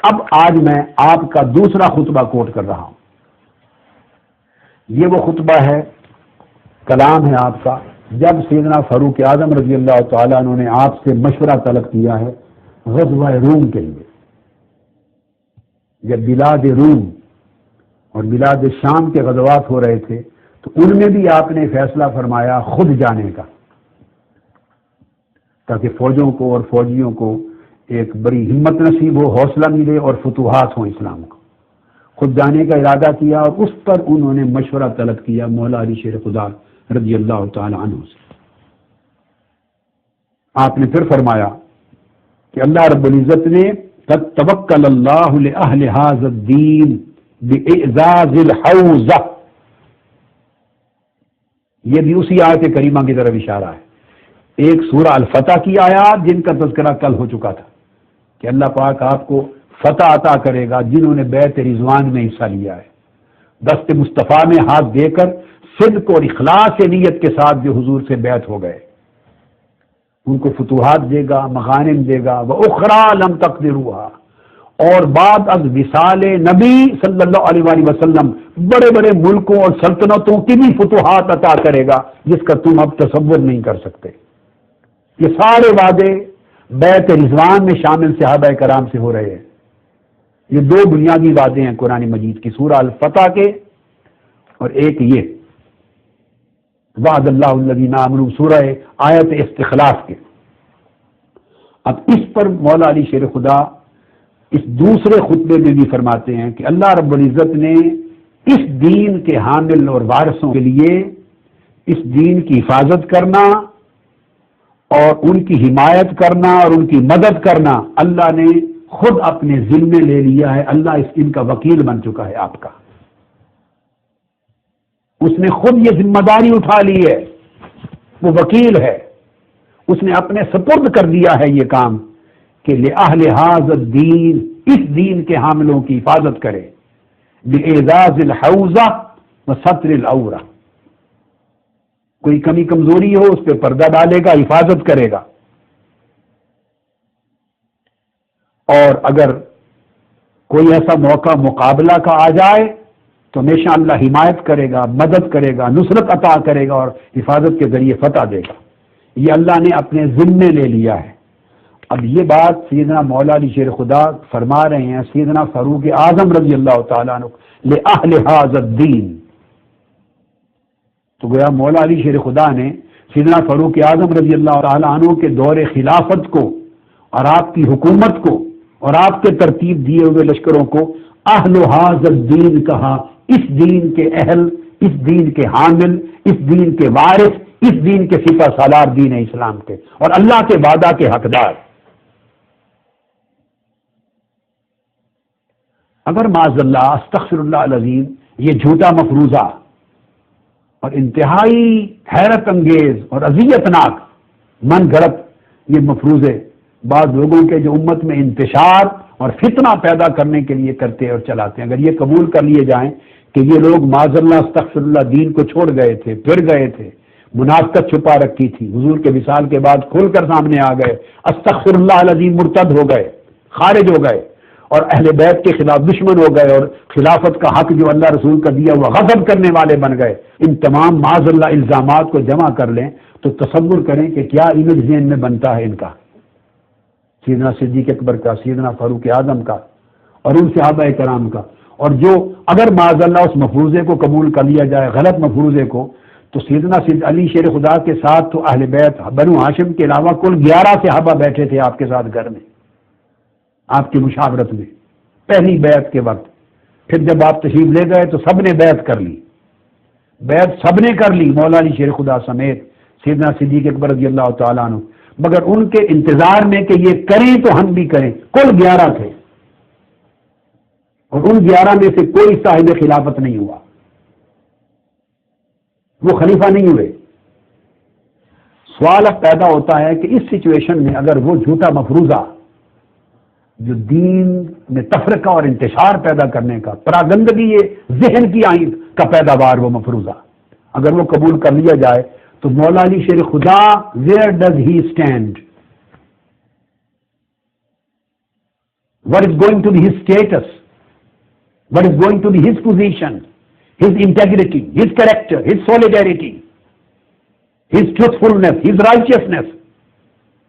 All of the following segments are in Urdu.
اب آج میں آپ کا دوسرا خطبہ کوٹ کر رہا ہوں. یہ وہ خطبہ ہے، کلام ہے آپ کا، جب سیدنا فاروق اعظم رضی اللہ تعالیٰ عنہ نے آپ سے مشورہ طلب کیا ہے غزوہ روم کے لیے. جب بلاد روم اور بلاد شام کے غزوات ہو رہے تھے تو ان میں بھی آپ نے فیصلہ فرمایا خود جانے کا، تاکہ فوجوں کو اور فوجیوں کو ایک بڑی ہمت نصیب ہو، حوصلہ ملے اور فتوحات ہوں اسلام کو. خود جانے کا ارادہ کیا اور اس پر انہوں نے مشورہ طلب کیا مولا علی شیر خدا رضی اللہ تعالی عنہ سے. آپ نے پھر فرمایا کہ اللہ رب العزت نے قد توکل اللہ لأہل ھذا الدین بإعزاز الحوزہ، یہ بھی اسی آیت کریمہ کی طرف اشارہ ہے. ایک سورہ الفتح کی آیات جن کا تذکرہ کل ہو چکا تھا کہ اللہ پاک آپ کو فتح عطا کرے گا جنہوں نے بیعت رضوان میں حصہ لیا ہے، دست مصطفیٰ میں ہاتھ دے کر صدق اور اخلاص نیت کے ساتھ جو حضور سے بیعت ہو گئے، ان کو فتوحات دے گا، مغانم دے گا. وَأُخْرَىٰ لَمْ تَقْدِرُوهَا، اور بعد از وصال نبی صلی اللہ علیہ وآلہ وسلم بڑے بڑے ملکوں اور سلطنتوں کی بھی فتوحات عطا کرے گا جس کا تم اب تصور نہیں کر سکتے. یہ سارے وعدے بیعت رضوان میں شامل صحابہ کرام سے ہو رہے ہیں. یہ دو بنیادی وعدے ہیں قرآن مجید کی، سورہ الفتح کے اور ایک یہ وعد اللہ الذین آمنوا سورہ آیت استخلاف کے. اب اس پر مولا علی شیر خدا اس دوسرے خطبے میں بھی فرماتے ہیں کہ اللہ رب العزت نے اس دین کے حامل اور وارثوں کے لیے اس دین کی حفاظت کرنا اور ان کی حمایت کرنا اور ان کی مدد کرنا اللہ نے خود اپنے ذمے لے لیا ہے. اللہ ان کا وکیل بن چکا ہے آپ کا. اس نے خود یہ ذمہ داری اٹھا لی ہے، وہ وکیل ہے. اس نے اپنے سپرد کر دیا ہے یہ کام کہ لأہل ھذا الدین، اس دین کے حاملوں کی حفاظت کرے، بإعزاز الحوزہ وستر العورہ. کوئی کمی کمزوری ہو اس پہ پردہ ڈالے گا، حفاظت کرے گا. اور اگر کوئی ایسا موقع مقابلہ کا آ جائے تو ہمیشہ اللہ حمایت کرے گا، مدد کرے گا، نصرت عطا کرے گا اور حفاظت کے ذریعے فتح دے گا. یہ اللہ نے اپنے ذمے لے لیا ہے. اب یہ بات سیدنا مولا علی شیر خدا فرما رہے ہیں سیدنا فاروق اعظم رضی اللہ تعالیٰ عنہ لأہل ھذا الدین. تو گویا مولا علی شیر خدا نے سیدنا فاروق اعظم رضی اللہ تعالیٰ عنہ کے دور خلافت کو اور آپ کی حکومت کو اور آپ کے ترتیب دیے ہوئے لشکروں کو اہل ھذا الدین کہا. اس دین کے اہل، اس دین کے حامل، اس دین کے وارث، اس دین کے سپہ سالار دین اسلام کے اور اللہ کے وعدہ کے حقدار. اگر معاذ اللہ استغفر اللہ العظیم یہ جھوٹا مفروضہ اور انتہائی حیرت انگیز اور اذیت ناک من گھڑت یہ مفروضے بعض لوگوں کے جو امت میں انتشار اور فتنہ پیدا کرنے کے لیے کرتے اور چلاتے ہیں، اگر یہ قبول کر لیے جائیں کہ یہ لوگ معاذ اللہ استغفر اللہ دین کو چھوڑ گئے تھے، پھر گئے تھے، منافقت چھپا رکھی تھی، حضور کے وصال کے بعد کھول کر سامنے آ گئے، استغفر اللہ العظیم مرتد ہو گئے، خارج ہو گئے اور اہل بیت کے خلاف دشمن ہو گئے اور خلافت کا حق جو اللہ رسول کا دیا وہ غضب کرنے والے بن گئے، ان تمام معاذ اللہ الزامات کو جمع کر لیں تو تصور کریں کہ کیا امیج ذہن میں بنتا ہے ان کا، سیدنا صدیق اکبر کا، سیدنا فاروق اعظم کا اور ان صحابہ کرام کا. اور جو اگر معاذ اللہ اس مفروضے کو قبول کر لیا جائے، غلط مفروضے کو، تو سیدنا علی شیر خدا کے ساتھ تو اہل بیت بنو ہاشم کے علاوہ کل 11 صحابہ بیٹھے تھے آپ کے ساتھ گھر میں، آپ کی مشاورت میں پہلی بیعت کے وقت. پھر جب آپ تشریف لے گئے تو سب نے بیعت کر لی، بیعت سب نے کر لی مولا علی شیر خدا سمیت سیدنا صدیق اکبر رضی اللہ تعالیٰ عنہ، مگر ان کے انتظار میں کہ یہ کریں تو ہم بھی کریں. کل 11 تھے اور ان 11 میں سے کوئی صاحب خلافت نہیں ہوا، وہ خلیفہ نہیں ہوئے. سوال اب پیدا ہوتا ہے کہ اس سچویشن میں اگر وہ جھوٹا مفروضہ جو دین میں تفرقہ اور انتشار پیدا کرنے کا، پراگندگی ذہن کی آئین کا پیداوار وہ مفروضہ اگر وہ قبول کر لیا جائے تو مولا علی شیر خدا where does he stand? what is going to be his status, what is going to be his position, his integrity, his character, his solidarity, his truthfulness, his righteousness,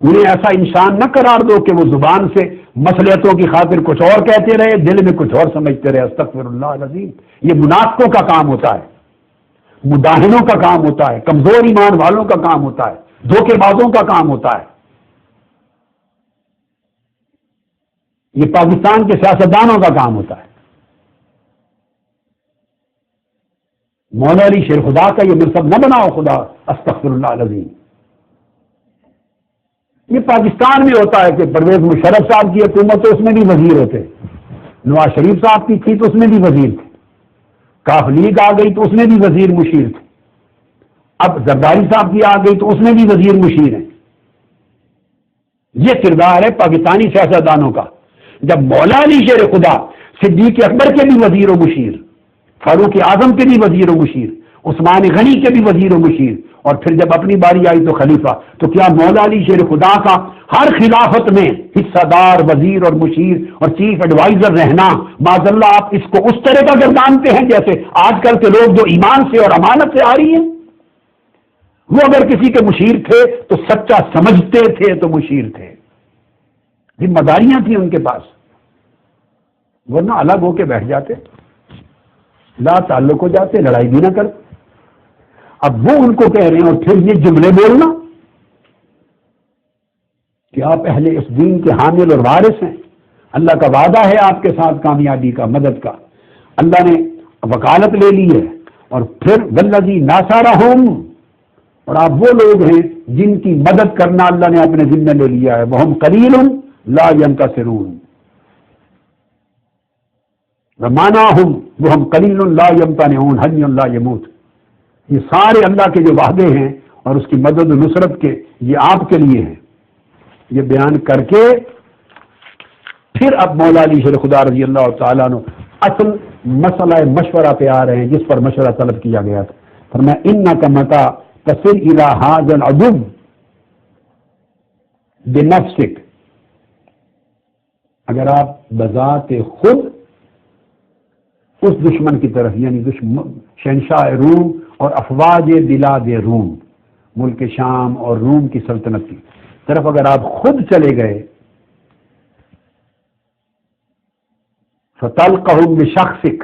انہیں ایسا انسان نہ قرار دو کہ وہ زبان سے مصلحتوں کی خاطر کچھ اور کہتے رہے، دل میں کچھ اور سمجھتے رہے۔ استغفر اللہ العظیم۔ یہ منافقوں کا کام ہوتا ہے، مداہنوں کا کام ہوتا ہے، کمزور ایمان والوں کا کام ہوتا ہے، دھوکے بازوں کا کام ہوتا ہے۔ یہ پاکستان کے سیاستدانوں کا کام ہوتا ہے۔ مولا علی شیر خدا کا یہ منصب نہ بناؤ خدا، استغفر اللہ العظیم۔ یہ پاکستان میں ہوتا ہے کہ پرویز مشرف صاحب کی حکومت تو اس میں بھی وزیر ہوتے، نواز شریف صاحب کی تھی تو اس میں بھی وزیر تھے، کاف لیگ آ گئی تو اس میں بھی وزیر مشیر تھے، اب زرداری صاحب کی آ گئی تو اس میں بھی وزیر مشیر ہیں۔ یہ کردار ہے پاکستانی سیاستدانوں کا۔ جب مولا علی شیر خدا صدیق اکبر کے بھی وزیر و مشیر، فاروق اعظم کے بھی وزیر و مشیر، عثمان غنی کے بھی وزیر و مشیر، اور پھر جب اپنی باری آئی تو خلیفہ، تو کیا مولا علی شیر خدا کا ہر خلافت میں حصہ دار وزیر اور مشیر اور چیف ایڈوائزر رہنا، معاذ اللہ آپ اس کو اس طرح کا گردانتے ہیں جیسے آج کل کے لوگ جو ایمان سے اور امانت سے آ رہی ہیں؟ وہ اگر کسی کے مشیر تھے تو سچا سمجھتے تھے تو مشیر تھے، ذمہ داریاں تھیں ان کے پاس، ورنہ الگ ہو کے بیٹھ جاتے، لا تعلق ہو جاتے، لڑائی بھی نہ کرتے۔ اب وہ ان کو کہہ رہے ہیں اور پھر یہ جملے بولنا کہ آپ اہل اس دین کے حامل اور وارث ہیں، اللہ کا وعدہ ہے آپ کے ساتھ کامیابی کا، مدد کا، اللہ نے وکالت لے لی ہے، اور پھر والذی ناصرہم، اور آپ وہ لوگ ہیں جن کی مدد کرنا اللہ نے اپنے ذمہ لے لیا ہے، وہم قلیل لا ینتصرون، ومانعہم وہم قلیل لا یمتنعون حی لا یموت۔ یہ سارے اللہ کے جو وعدے ہیں اور اس کی مدد و نصرت کے، یہ آپ کے لیے ہیں۔ یہ بیان کر کے پھر اب مولا علی شیر خدا رضی اللہ تعالیٰ عنہ اصل مسئلہ مشورہ پہ آ رہے ہیں جس پر مشورہ طلب کیا گیا تھا۔ فرمایا انک متی تصل الی ھذا العدو بنفسک، اگر آپ بذات خود اس دشمن کی طرف، یعنی شہنشاہ روم اور افواج بلاد روم، ملک شام اور روم کی سلطنت کی طرف اگر آپ خود چلے گئے، فتلقہم بشخصک،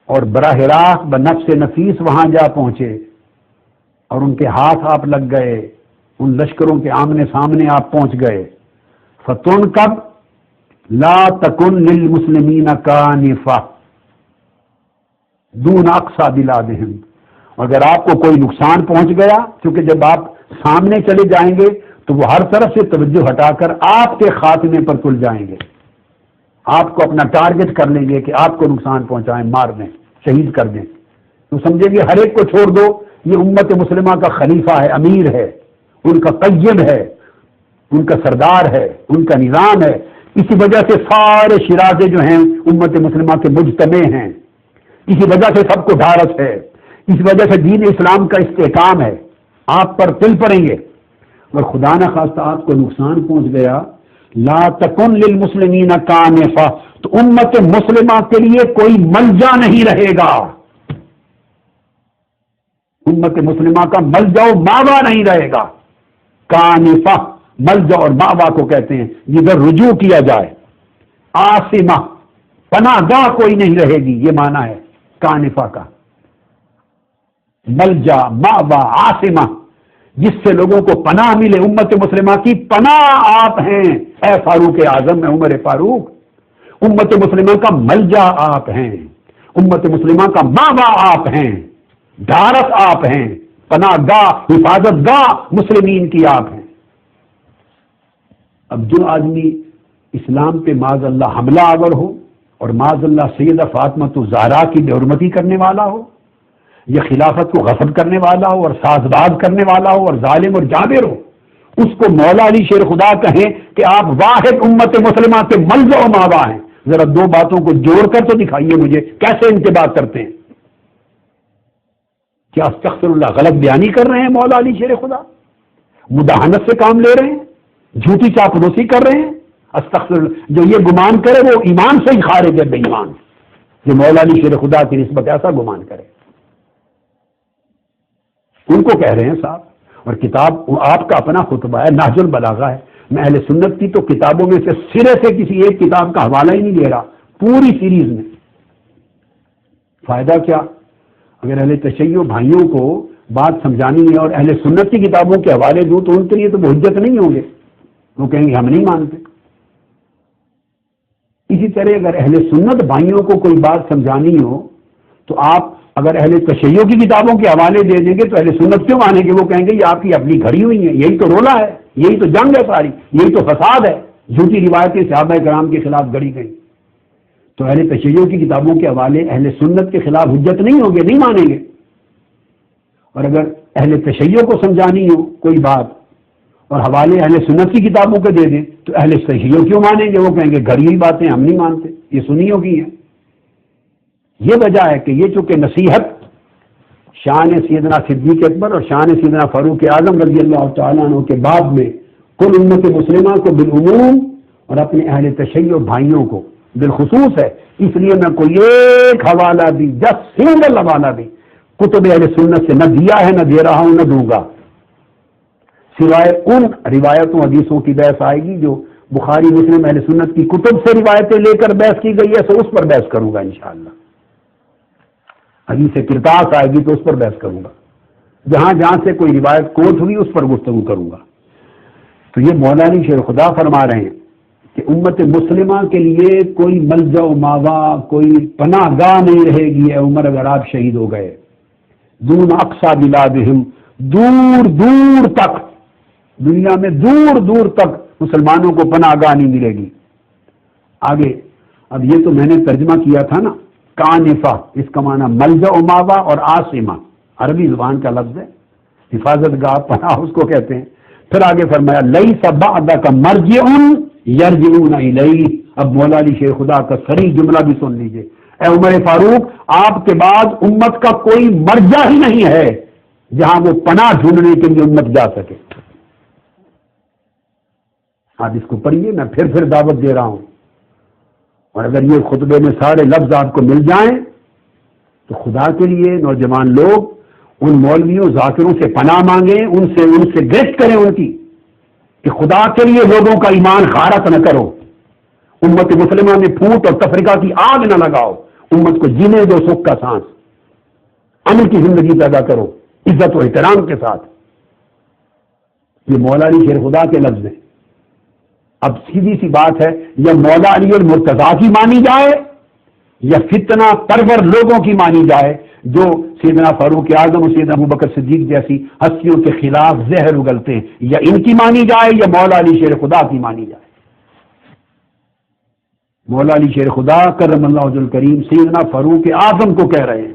اور براہ راست بنفس نفیس وہاں جا پہنچے اور ان کے ہاتھ آپ لگ گئے، ان لشکروں کے آمنے سامنے آپ پہنچ گئے، فتنقب لا تکن للمسلمین کانفہ دون اقصى بلادہم، اگر آپ کو کوئی نقصان پہنچ گیا، کیونکہ جب آپ سامنے چلے جائیں گے تو وہ ہر طرف سے توجہ ہٹا کر آپ کے خاتمے پر تل جائیں گے، آپ کو اپنا ٹارگٹ کر لیں گے کہ آپ کو نقصان پہنچائیں، مار دیں، شہید کر دیں، تو سمجھیں گے ہر ایک کو چھوڑ دو، یہ امت مسلمہ کا خلیفہ ہے، امیر ہے، ان کا قیم ہے، ان کا سردار ہے، ان کا نظام ہے، اسی وجہ سے سارے شرازے جو ہیں امت مسلمہ کے مجتمع ہیں، اسی وجہ سے سب کو ڈھارس ہے، اس وجہ سے دین اسلام کا استحکام ہے، آپ پر تل پڑیں گے، اور خدا نہ خواستہ آپ کو نقصان پہنچ گیا، لا تکن للمسلمین کانفہ، تو امت مسلمہ کے لیے کوئی ملجا نہیں رہے گا، امت مسلمہ کا ملجا و ماوا نہیں رہے گا، کانفہ ملجا اور ماوا کو کہتے ہیں جدھر رجوع کیا جائے، عاصمہ پناہ گاہ کوئی نہیں رہے گی، یہ معنی ہے کانفہ کا، ملجا ماوا عاصمہ، جس سے لوگوں کو پناہ ملے، امت مسلمہ کی پناہ آپ ہیں، اے فاروق اعظم میں عمر فاروق، امت مسلمہ کا ملجا آپ ہیں، امت مسلمہ کا ماوا آپ ہیں، ڈھارس آپ ہیں، پناہ گاہ حفاظت گاہ مسلمین کی آپ ہیں۔ اب جو آدمی اسلام پہ معاذ اللہ حملہ آور ہو اور معاذ اللہ سیدہ فاطمہ الزہرا کی بے حرمتی کرنے والا ہو، یا خلافت کو غصب کرنے والا ہو اور سازباز کرنے والا ہو اور ظالم اور جابر ہو، اس کو مولا علی شیر خدا کہیں کہ آپ واحد امت مسلمہ کے ملجا و ماوا ہیں، ذرا دو باتوں کو جوڑ کر تو دکھائیے مجھے کیسے ان کے بات کرتے ہیں؟ کیا استغفر اللہ غلط بیانی کر رہے ہیں مولا علی شیر خدا؟ مداہنت سے کام لے رہے ہیں؟ جھوٹی چاپلوسی کر رہے ہیں؟ استغفر اللہ، جو یہ گمان کرے وہ ایمان سے ہی خارج ہے، بے ایمان جو مولا علی شیر خدا کی نسبت ایسا گمان کرے۔ ان کو کہہ رہے ہیں صاحب، اور کتاب آپ کا اپنا خطبہ ہے، نہج البلاغہ ہے. میں اہل سنت کی تو کتابوں میں سے سرے سے کسی ایک کتاب کا حوالہ ہی نہیں دے رہا، پوری سیریز میں. فائدہ کیا؟ اگر اہل تشیع بھائیوں کو بات سمجھانی ہے اور اہل سنت کی کتابوں کے حوالے دوں تو ان کے لیے تو وہ حجت نہیں ہوں گے، وہ کہیں گے ہم نہیں مانتے. اسی طرح اگر اہل سنت بھائیوں کو کوئی بات سمجھانی ہو تو آپ اگر اہل تشیع کی کتابوں کے حوالے دے دیں گے تو اہل سنت کیوں مانیں گے؟ وہ کہیں گے یہ آپ کی اپنی گھڑی ہوئی ہے، یہی تو رولا ہے، یہی تو جنگ ہے ساری، یہی تو فساد ہے، جھوٹی روایتیں صحابہ کرام کے خلاف گڑی گئی. تو اہل تشیع کی کتابوں کے حوالے اہل سنت کے خلاف حجت نہیں ہوں گے، نہیں مانیں گے. اور اگر اہل تشیع کو سمجھانی ہو کوئی بات اور حوالے اہل سنت کی کتابوں کے دے دیں تو اہل تشیع کیوں مانیں گے؟ وہ کہیں گے گھڑی ہوئی باتیں ہم نہیں مانتے، یہ سنیوں کی ہیں. یہ وجہ ہے کہ یہ چونکہ نصیحت شان سیدنا صدیق اکبر اور شان سیدنا فاروق اعظم رضی اللہ تعالیٰ عنہ کے بعد میں کل امت مسلمہ کو بالعموم اور اپنے اہل تشیع بھائیوں کو بالخصوص ہے. اس لیے میں کوئی ایک حوالہ بھی، جس سنگل حوالہ بھی کتب اہل سنت سے نہ دیا ہے، نہ دے رہا ہوں، نہ دوں گا، سوائے ان روایتوں حدیثوں کی بحث آئے گی جو بخاری مسلم اہل سنت کی کتب سے روایتیں لے کر بحث کی گئی ہے، تو اس پر بحث کروں گا انشاءاللہ. حدیث کرتاس آئے گی تو اس پر بحث کروں گا. جہاں جہاں سے کوئی روایت کوٹ ہوئی اس پر گفتگو کروں گا. تو یہ مولا علی شیر خدا فرما رہے ہیں کہ امت مسلمہ کے لیے کوئی ملجا و ماوا، کوئی پناہ گاہ نہیں رہے گی اے عمر اگر آپ شہید ہو گئے. دون اقصا بلادہم، دور دور تک دنیا میں دور دور تک مسلمانوں کو پناہ گاہ نہیں ملے گی. آگے اب یہ تو میں نے ترجمہ کیا تھا نا، کانفہ اس کا معنی ملجا و ماوا اور عاصمہ عربی زبان کا لفظ ہے، حفاظت گاہ، پناہ اس کو کہتے ہیں. پھر آگے فرمایا لیس بعدک مرجع یرجعون الیہ. اب مولا علی شیخ خدا کا صریح جملہ بھی سن لیجئے، اے عمر فاروق آپ کے بعد امت کا کوئی مرجع ہی نہیں ہے جہاں وہ پناہ ڈھونڈنے کے لیے امت جا سکے. آپ اس کو پڑھیے، میں پھر دعوت دے رہا ہوں. اور اگر یہ خطبے میں سارے لفظ آپ کو مل جائیں تو خدا کے لیے نوجوان لوگ ان مولویوں ذاکروں سے پناہ مانگیں، ان سے گرفت کریں ان کی، کہ خدا کے لیے لوگوں کا ایمان غارت نہ کرو، امت مسلمہ میں پھوٹ اور تفرقہ کی آگ نہ لگاؤ، امت کو جینے دو سکھ کا سانس، امن کی زندگی پیدا کرو عزت و احترام کے ساتھ. یہ مولا علی شیر خدا کے لفظ ہیں. اب سیدھی سی بات ہے، یا مولا علی المرتضیٰ کی مانی جائے یا فتنہ پرور لوگوں کی مانی جائے جو سیدنا فاروق اعظم اور سیدنا ابوبکر صدیق جیسی ہستیوں کے خلاف زہر اگلتے ہیں، یا ان کی مانی جائے یا مولا علی شیر خدا کی مانی جائے. مولا علی شیر خدا کرم اللہ وجہ الکریم سیدنا فاروق اعظم کو کہہ رہے ہیں.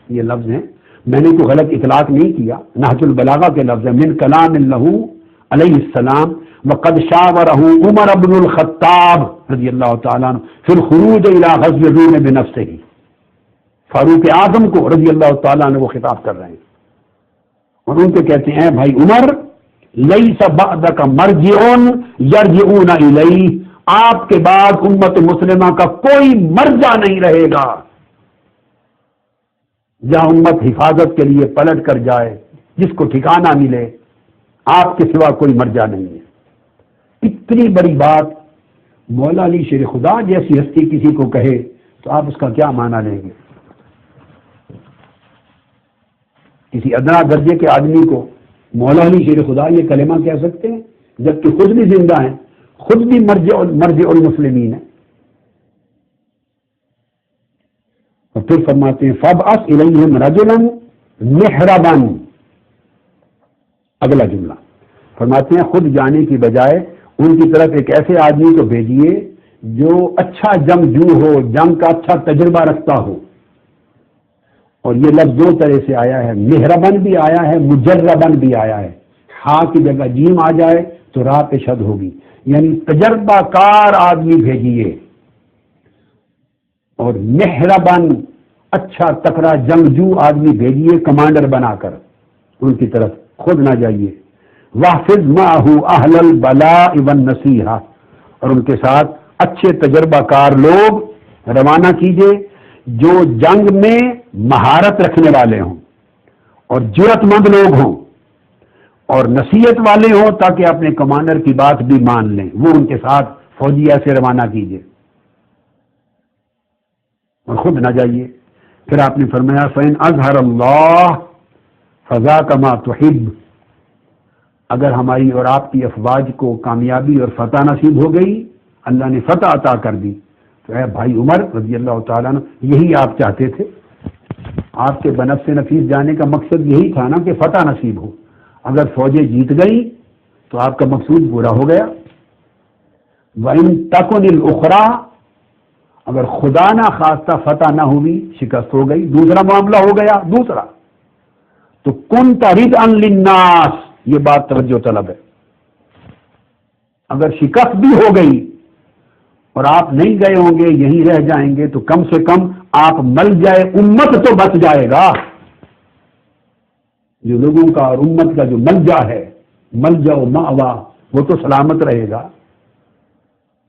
یہ لفظ ہیں، میں نے کوئی غلط اطلاق نہیں کیا، نہج البلاغہ کے لفظ ہے، من کلام اللہ علیہ السلام وقد شاورہ عمر بن الخطاب رضی اللہ تعالیٰ عنہ فی الخروج الی غزو الروم بنفسہ. فاروق اعظم کو رضی اللہ تعالیٰ عنہ وہ خطاب کر رہے ہیں اور ان کو کہتے ہیں بھائی عمر لیس بعدک مرجع یرجعون الیہ، آپ کے بعد امت مسلمہ کا کوئی مرجع نہیں رہے گا جہاں امت حفاظت کے لیے پلٹ کر جائے، جس کو ٹھکانہ ملے، آپ کے سوا کوئی مرجع نہیں ہے. اتنی بڑی بات مولا علی شیر خدا جیسی ہستی کسی کو کہے تو آپ اس کا کیا معنی لیں گے؟ کسی ادنا درجے کے آدمی کو مولا علی شیر خدا یہ کلمہ کہہ سکتے ہیں جبکہ خود بھی زندہ ہیں، خود بھی مرجع المسلمین ہیں. اور پھر فرماتے ہیں فَابْعَثْ إِلَيْهِمْ رَجُلًا مِحْرَبًا. اگلا جملہ فرماتے ہیں خود جانے کی بجائے ان کی طرف ایک ایسے آدمی کو بھیجیے جو اچھا جنگجو ہو، جنگ کا اچھا تجربہ رکھتا ہو. اور یہ لفظ دو طرح سے آیا ہے، محربن بھی آیا ہے، مجربن بھی آیا ہے. ہا کی جگہ جیم آ جائے تو راہ پہ شد ہوگی، یعنی تجربہ کار آدمی بھیجیے. اور محربن اچھا تکڑا جنگجو آدمی بھیجیے کمانڈر بنا کر، ان کی طرف خود نہ جائیے. واحفظ معه اہل البلاء والنصیحہ، اور ان کے ساتھ اچھے تجربہ کار لوگ روانہ کیجیے جو جنگ میں مہارت رکھنے والے ہوں اور جرأت مند لوگ ہوں. اور نصیحت والے ہوں تاکہ اپنے کمانڈر کی بات بھی مان لیں، وہ ان کے ساتھ فوجی ایسے روانہ کیجیے اور خود نہ جائیے۔ پھر آپ نے فرمایا فَإِنْ أَظْهَرَ اللَّهُ فَذَاكَ مَا تُحِبُّ، اگر ہماری اور آپ کی افواج کو کامیابی اور فتح نصیب ہو گئی، اللہ نے فتح عطا کر دی، تو اے بھائی عمر رضی اللہ تعالیٰ عنہ، یہی آپ چاہتے تھے، آپ کے بنفس نفیس جانے کا مقصد یہی تھا نا کہ فتح نصیب ہو، اگر فوجیں جیت گئی تو آپ کا مقصود پورا ہو گیا۔ وَإِن تَكُنِ الْأُخْرَى، اگر خدا نہ خواستہ فتح نہ ہوئی، شکست ہو گئی، دوسرا معاملہ ہو گیا، دوسرا تو كُنْتَ رِدْءً لِلنَّاسِ، یہ بات توجہ طلب ہے، اگر شکست بھی ہو گئی اور آپ نہیں گئے ہوں گے، یہیں رہ جائیں گے، تو کم سے کم آپ مل جائے امت تو بچ جائے گا، جو لوگوں کا اور امت کا جو ملجا ہے، ملجا و مأوا، وہ تو سلامت رہے گا۔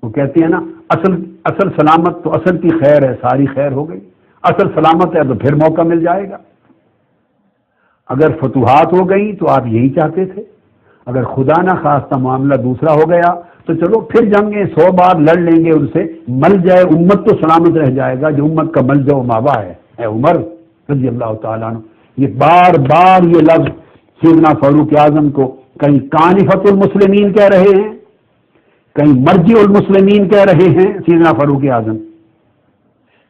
وہ کہتے ہیں نا اصل سلامت تو اصل کی خیر ہے، ساری خیر ہو گئی، اصل سلامت ہے تو پھر موقع مل جائے گا۔ اگر فتوحات ہو گئی تو آپ یہی چاہتے تھے، اگر خدا نہ خواستہ معاملہ دوسرا ہو گیا تو چلو پھر جنگیں 100 بار لڑ لیں گے ان سے، مل جائے امت تو سلامت رہ جائے گا، جو امت کا ملجا و ماوا ہے۔ اے عمر رضی اللہ تعالیٰ عنہ، یہ بار بار یہ لفظ سیدنا فاروق اعظم کو کہیں کانفۃ المسلمین کہہ رہے ہیں، کہیں مرجع المسلمین کہہ رہے ہیں سیدنا فاروق اعظم،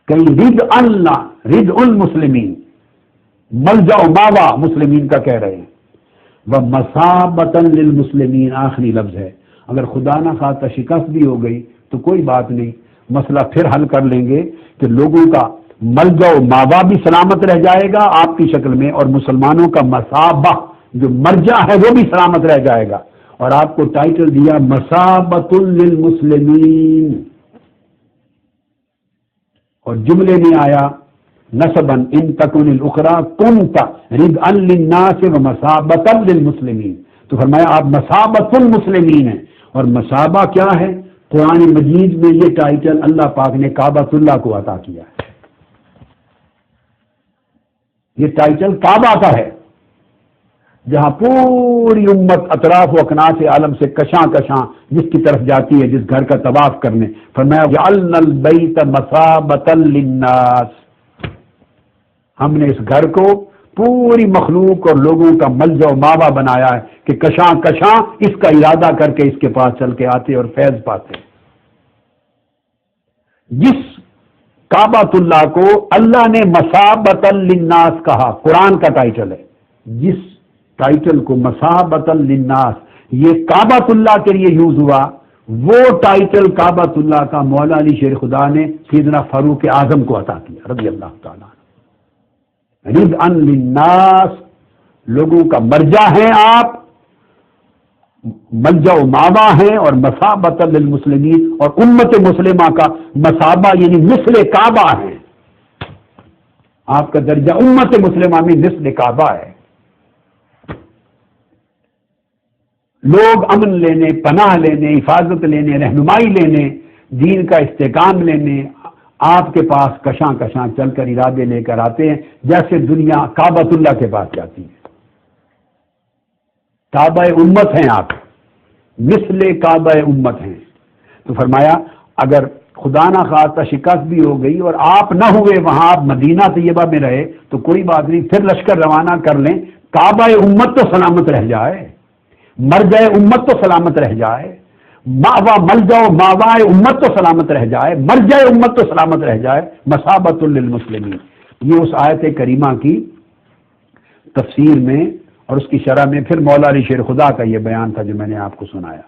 کہیں رد المسلمین، ملجا و ماوا مسلمین کا کہہ رہے ہیں، وَمَصَابَةً لِلْمُسْلِمِينَ آخری لفظ ہے۔ اگر خدا نہ خواستہ شکست بھی ہو گئی تو کوئی بات نہیں، مسئلہ پھر حل کر لیں گے کہ لوگوں کا ملجا و ماوا بھی سلامت رہ جائے گا آپ کی شکل میں، اور مسلمانوں کا مصابہ جو مرجع ہے وہ بھی سلامت رہ جائے گا، اور آپ کو ٹائٹل دیا مصابۃ للمسلمین، اور جملے میں آیا نسباً ان تکن الاخرى کنت ردءا للناس ومصابۃ للمسلمین، تو فرمایا آپ مصابۃ المسلمین ہیں، اور مصابہ کیا ہے؟ قرآن مجید میں یہ ٹائٹل اللہ پاک نے کعبۃ اللہ کو عطا کیا ہے، یہ ٹائٹل کعبہ کا ہے، جہاں پوری امت اطراف و اکناف عالم سے کشاں کشاں جس کی طرف جاتی ہے، جس گھر کا طواف کرنے، فرمایا جعلنا البیت مثابۃ للناس، ہم نے اس گھر کو پوری مخلوق اور لوگوں کا ملجا و ماوا بنایا ہے کہ کشاں کشاں اس کا ارادہ کر کے اس کے پاس چل کے آتے اور فیض پاتے۔ جس کعبۃ اللہ کو اللہ نے مصابۃ للناس کہا، قرآن کا ٹائٹل ہے، جس ٹائٹل کو مصابۃ للناس یہ کعبۃ اللہ کے لیے یوز ہوا، وہ ٹائٹل کعبۃ اللہ کا مولا علی شیر خدا نے سیدنا فاروق اعظم کو عطا کیا رضی اللہ تعالیٰ۔ رضءً للناس، لوگوں کا مرجع ہیں آپ، ملجا و ماوا ہیں، اور مصابۃ للمسلمین، اور امت مسلمہ کا مصابہ یعنی مثل کعبہ ہے، آپ کا درجہ امت مسلمہ میں مثل کعبہ ہے۔ لوگ امن لینے، پناہ لینے، حفاظت لینے، رہنمائی لینے، دین کا استحکام لینے آپ کے پاس کشاں کشاں چل کر ارادے لے کر آتے ہیں، جیسے دنیا کعبۃ اللہ کے پاس جاتی ہے۔ کعبہ امت ہیں آپ، مثل کعبہ امت ہیں، تو فرمایا اگر خدا نہ خواستہ شکست بھی ہو گئی اور آپ نہ ہوئے وہاں، آپ مدینہ طیبہ میں رہے تو کوئی بات نہیں، پھر لشکر روانہ کر لیں، کعبہ امت تو سلامت رہ جائے، مرجع امت تو سلامت رہ جائے، ماوا ملجا ماوا امت تو سلامت رہ جائے، مرجع امت تو سلامت رہ جائے، مصابۃ للمسلمین۔ یہ اس آیت کریمہ کی تفسیر میں اور اس کی شرح میں پھر مولا علی شیر خدا کا یہ بیان تھا جو میں نے آپ کو سنایا۔